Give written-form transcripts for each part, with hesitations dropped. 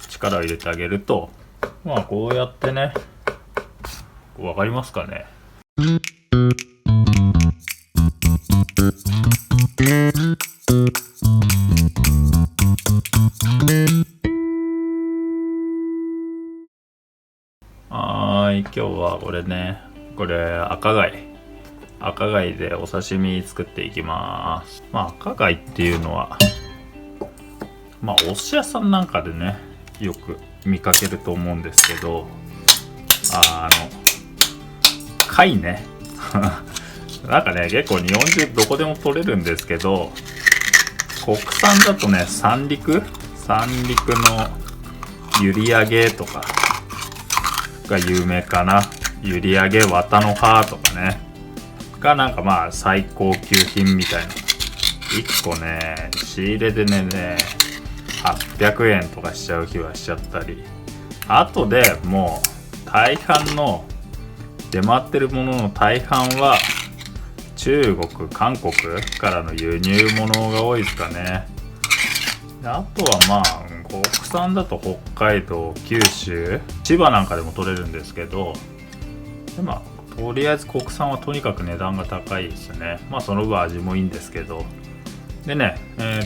力を入れてあげると、まあこうやってね、わかりますかね。今日はこれね、赤貝でお刺身作っていきます。赤貝っていうのはお寿司屋さんなんかでねよく見かけると思うんですけど、貝ねなんかね、結構日本中どこでも取れるんですけど、国産だとね、三陸の閖上とかが有名かな。閖上綿の葉とかねがなんか最高級品みたいな。1個ね、仕入れでね800円とかしちゃう日はしちゃったり、あとでもう大半の出回ってるものの大半は中国韓国からの輸入物が多いですかね。あとは国産だと北海道、九州、千葉なんかでも取れるんですけど、とりあえず国産はとにかく値段が高いですね。その分味もいいんですけど。でね、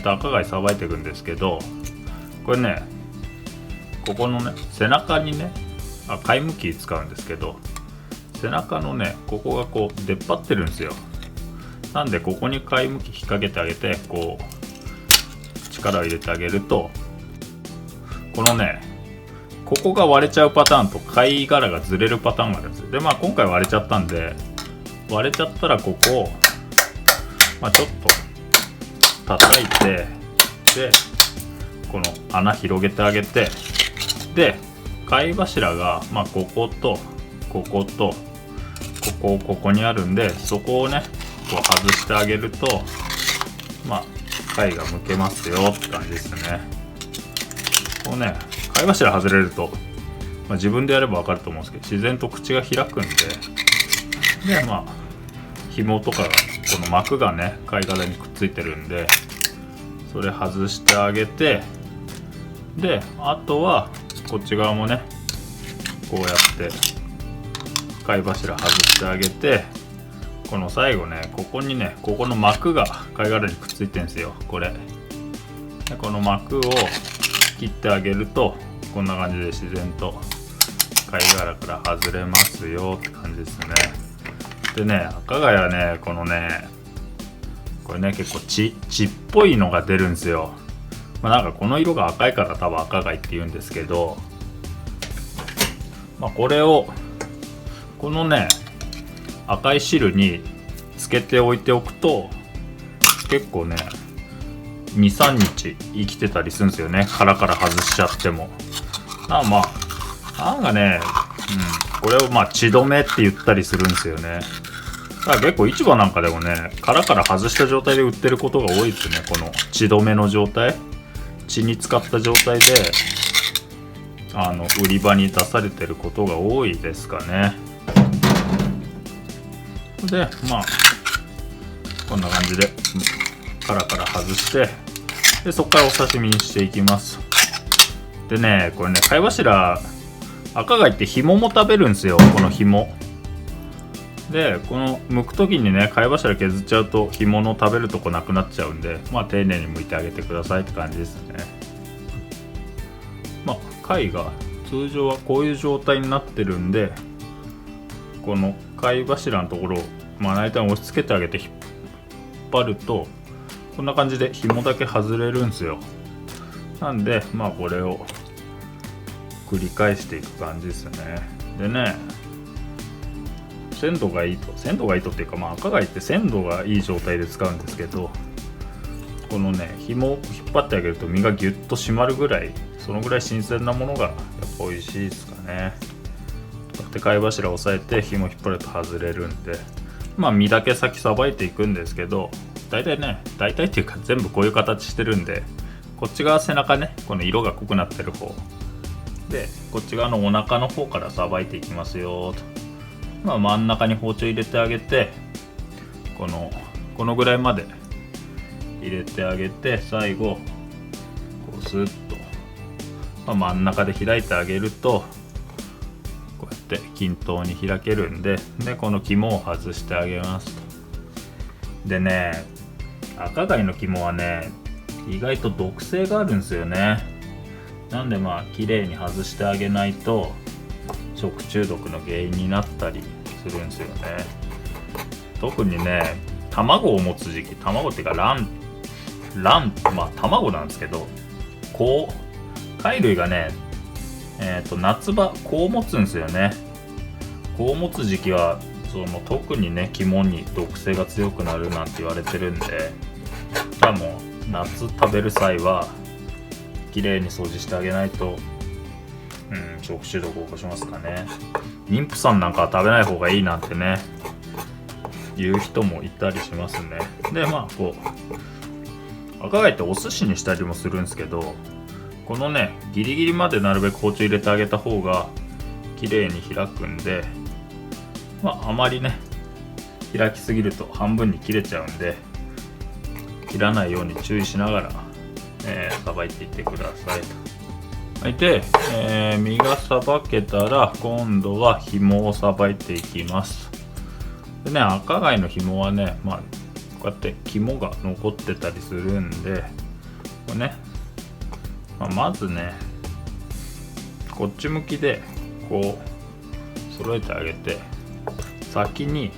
赤貝さばいていくんですけど、これね、ここのね、背中にね、貝むき使うんですけど、背中のね、ここがこう出っ張ってるんですよ。なんでここに貝むき引っ掛けてあげて、こう力を入れてあげると、このね、ここが割れちゃうパターンと貝殻がずれるパターンがあるんですよ。で今回割れちゃったんで、割れちゃったらここをちょっと叩いて、でこの穴広げてあげて、で貝柱がこことこことここにあるんで、そこをねこう外してあげると貝が剥けますよって感じですね。こうね、貝柱外れると、自分でやれば分かると思うんですけど、自然と口が開くんで、紐とかがこの膜がね貝殻にくっついてるんで、それ外してあげて、であとはこっち側もねこうやって貝柱外してあげて、この最後ね、ここにね、ここの膜が貝殻にくっついてるんですよ。これでこの膜を切ってあげると、こんな感じで自然と貝殻から外れますよって感じですね。でね、赤貝はね、これね結構血っぽいのが出るんですよ。なんかこの色が赤いから多分赤貝って言うんですけど、これをこのね赤い汁につけておいておくと、結構ね 2,3 日生きてたりするんですよね。殻から外しちゃっても。なんかね、これを血止めって言ったりするんですよね。だから結構市場なんかでもね、殻から外した状態で売ってることが多いですね。この血止めの状態、血に使った状態で売り場に出されてることが多いですかね。でこんな感じで殻から外して、でそこからお刺身にしていきます。でね、これね、貝柱、赤貝って紐も食べるんですよ。この紐で、この剥く時にね貝柱削っちゃうと紐の食べるとこなくなっちゃうんで、丁寧に剥いてあげてくださいって感じですね。貝が通常はこういう状態になってるんで、この貝柱のところを大体押し付けてあげて引っ張ると、こんな感じで紐だけ外れるんですよ。なんでこれを繰り返していく感じですね。でね、鮮度がいいとっていうか、赤貝って鮮度がいい状態で使うんですけど、このね紐を引っ張ってあげると身がギュッと締まるぐらい、そのぐらい新鮮なものがやっぱ美味しいですかね。こうやって貝柱を押さえて紐引っ張ると外れるんで、身だけ先さばいていくんですけど、大体っていうか全部こういう形してるんで、こっち側背中ね、この色が濃くなってる方で、こっち側のお腹の方からさばいていきますよと。真ん中に包丁入れてあげて、このぐらいまで入れてあげて、最後こうスッと真ん中で開いてあげるとこうやって均等に開けるんで、この肝を外してあげますと。でね、赤貝の肝はね意外と毒性があるんですよね。なんで綺麗に外してあげないと食中毒の原因になったりするんですよね。特にね、卵を持つ時期、卵っていうか卵、卵なんですけど、貝類がね、夏場子を持つんですよね。子を持つ時期は特にね肝に毒性が強くなるなんて言われてるんで、もう夏食べる際はきれいに掃除してあげないと、食中毒を起こしますかね。妊婦さんなんかは食べない方がいいなんてね言う人もいたりしますね。で赤貝ってお寿司にしたりもするんですけど、このねギリギリまでなるべく包丁入れてあげた方が綺麗に開くんで、あまりね開きすぎると半分に切れちゃうんで、切らないように注意しながらさばいていってくださいと。はい、で、身がさばけたら今度は紐をさばいていきます。でね、赤貝の紐はね、こうやって肝が残ってたりするんで、これね、まずねこっち向きでこう揃えてあげて、先に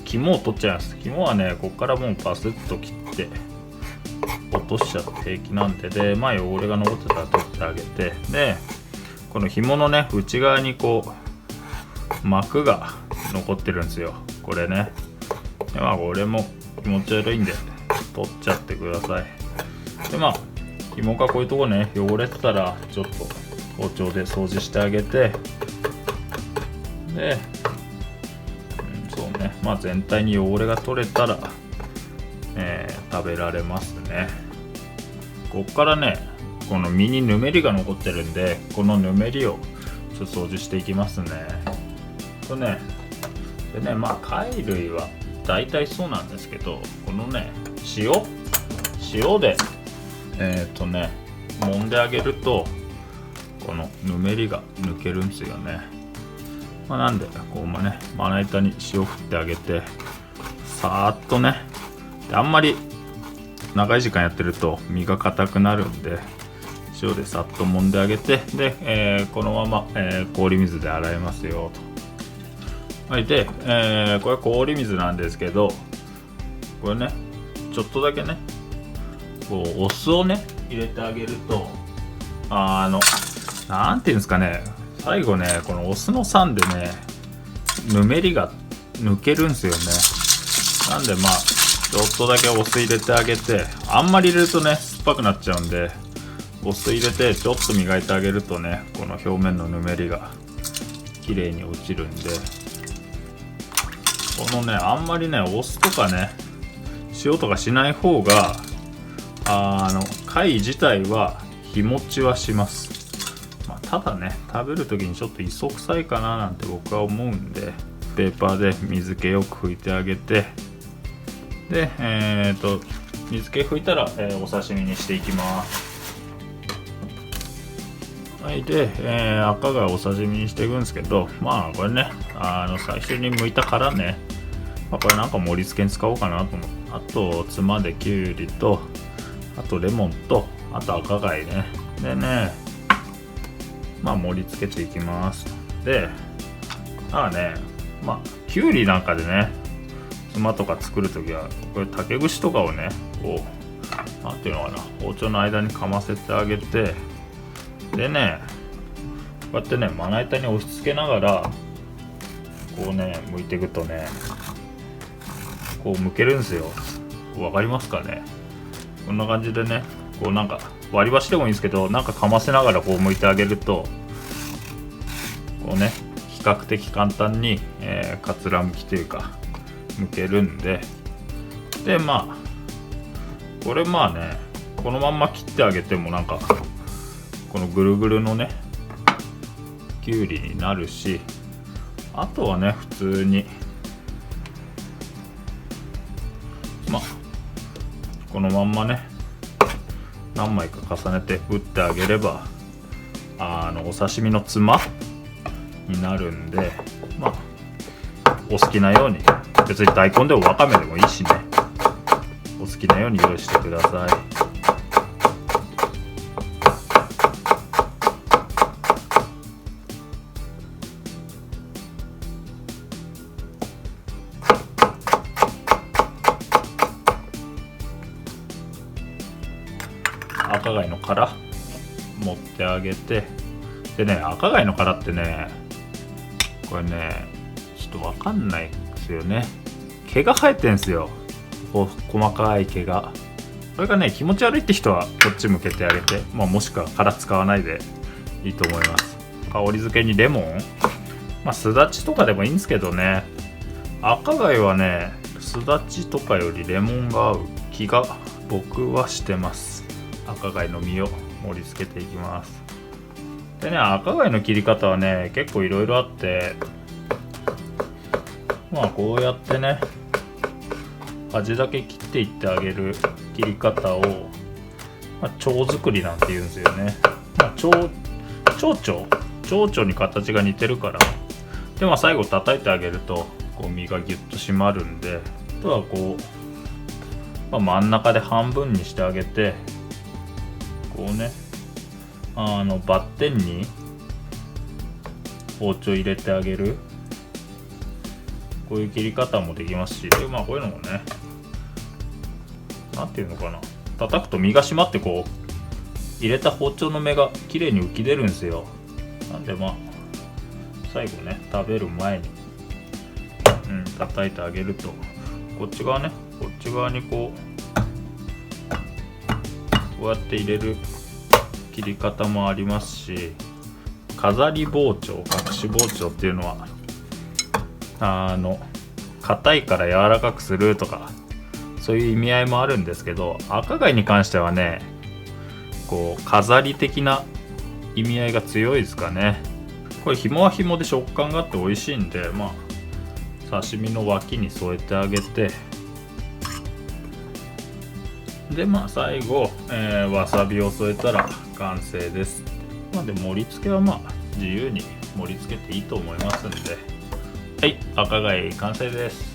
肝を取っちゃいます。肝はねここからもうバスッと切って落としちゃって平気なんで、汚れが残ってたら取ってあげて、でこの紐のね内側に膜が残ってるんですよ、これね。でこれも気持ち悪いんで取っちゃってください。で紐がこういうとこね汚れてたらちょっと包丁で掃除してあげて、でそうね、全体に汚れが取れたら、食べられますね。こっからねこの身にぬめりが残ってるんで、このぬめりをちょっと掃除していきますね。でね貝類は大体そうなんですけど、このね塩で揉んであげるとこのぬめりが抜けるんですよね。なんでまな板に塩振ってあげて、さーっとね、あんまり長い時間やってると身が硬くなるんで塩でさっと揉んであげて、で、このまま、氷水で洗いますよと。はい、で、これ氷水なんですけど、これねちょっとだけねお酢をね入れてあげると、なんていうんですかね、最後ねこのお酢の酸でねぬめりが抜けるんですよね。なんでちょっとだけお酢入れてあげて、あんまり入れるとね酸っぱくなっちゃうんで、お酢入れてちょっと磨いてあげるとねこの表面のぬめりが綺麗に落ちるんで、このねあんまりねお酢とかね塩とかしない方が貝自体は日持ちはします。ただね食べる時にちょっと磯臭いかななんて僕は思うんで、ペーパーで水気よく拭いてあげて、で水気拭いたら、お刺身にしていきます。はい、で、赤貝お刺身にしていくんですけど、これね最初に剥いた殻ね、これなんか盛り付けに使おうかなと思って、あとつまできゅうりと、あとレモンと、あと赤貝ね。でね盛り付けていきます。できゅうりなんかでねつまとか作るときはこれ竹串とかをねなんていうのかな、包丁の間にかませてあげて、でねこうやってねまな板に押し付けながら剥いていくとね剥けるんですよ。わかりますかね。こんな感じでねなんか割り箸でもいいんですけど、なんかかませながら剥いてあげると比較的簡単に、かつらむきというか剥けるんで、でこれねこのまんま切ってあげてもなんかこのぐるぐるのねきゅうりになるし、あとはね普通にこのまんまね何枚か重ねて打ってあげればお刺身のつまになるんで、まあお好きなように、別に大根でもわかめでもいいしね、お好きなように用意してください。赤貝の殻持ってあげて、でね、赤貝の殻ってね、これねちょっとわかんないんですよね。毛が生えてんすよ、細かい毛が。これがね気持ち悪いって人はこっち向けてあげて、もしくは殻使わないでいいと思います。香り付けにレモン、すだちとかでもいいんですけどね、赤貝はねすだちとかよりレモンが合う気が僕はしてます。赤貝の身を盛り付けていきます。でね、赤貝の切り方はね結構いろいろあって、こうやってね端だけ切っていってあげる切り方を、蝶作りなんて言うんですよね。蝶々に形が似てるから、で最後叩いてあげるとこう身がギュッと締まるんで、あとはこう、真ん中で半分にしてあげて、こうねバッテンに包丁入れてあげる、こういう切り方もできますし、でこういうのもね、なんていうのかな、叩くと身が締まってこう入れた包丁の目が綺麗に浮き出るんですよ。なんで最後ね食べる前に叩いてあげると、こっち側にこうやって入れる切り方もありますし、飾り包丁、隠し包丁っていうのは硬いから柔らかくするとかそういう意味合いもあるんですけど、赤貝に関してはねこう飾り的な意味合いが強いですかね。これ紐は紐で食感があって美味しいんで、刺身の脇に添えてあげて、で最後、わさびを添えたら完成です。で盛り付けは自由に盛り付けていいと思いますんで、はい、赤貝完成です。